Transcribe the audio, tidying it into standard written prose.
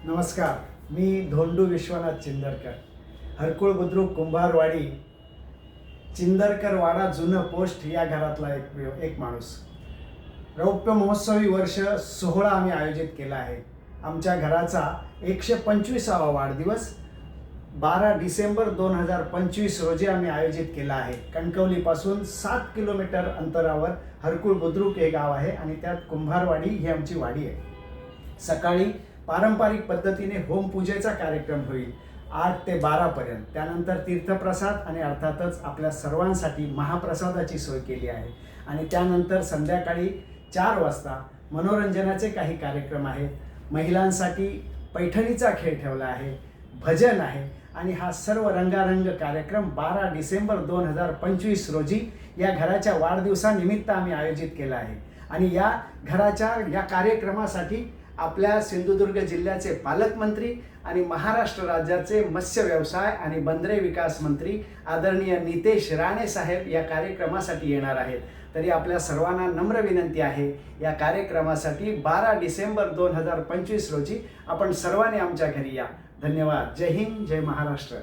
नमस्कार, मी धोंडू विश्वनाथ चिंदरकर, हरकुळ बुद्रुक कुंभारवाडी, चिंदरकर वाडा जुनं पोस्ट या घरातला एक माणूस. रौप्य महोत्सवी वर्ष 16 आम्ही आयोजित केला आहे. आमच्या घराचा 125वा वाढदिवस 12 डिसेंबर 2025 रोजी आम्ही आयोजित केला आहे. कणकवलीपासून 7 किलोमीटर अंतरावर हरकुळ बुद्रुक हे गाव आहे आणि त्यात कुंभारवाडी ही आमची वाडी आहे. सकाळी पारंपरिक पद्धतीने होमपूजेचा कार्यक्रम होईल 8 ते 12 पर्यंत. त्यानंतर तीर्थप्रसाद आणि अर्थातच आपल्या सर्वांसाठी महाप्रसादाची सोय केली आहे. आणि त्यानंतर संध्याकाळी 4 वाजता मनोरंजनाचे काही कार्यक्रम आहेत. महिलांसाठी पैठणीचा खेळ ठेवला आहे, भजन आहे आणि हा सर्व रंगारंग कार्यक्रम 12 डिसेंबर 2025 रोजी या घराच्या वाढदिवसानिमित्त आम्ही आयोजित केला आहे. आणि या घराच्या या कार्यक्रमासाठी आपल्या सिंधुदुर्ग जिल्ह्याचे पालकमंत्री आणि महाराष्ट्र राज्याचे मत्स्य व्यवसाय आणि बंदरे विकास मंत्री आदरणीय नितेश राणे साहेब या कार्यक्रमासाठी येणार आहेत. तरी आपल्या सर्वांना नम्र विनंती आहे, या कार्यक्रमासाठी 12 डिसेंबर 2025 रोजी आपण सर्वांनी आमच्या घरी या. धन्यवाद. जय हिंद, जय महाराष्ट्र.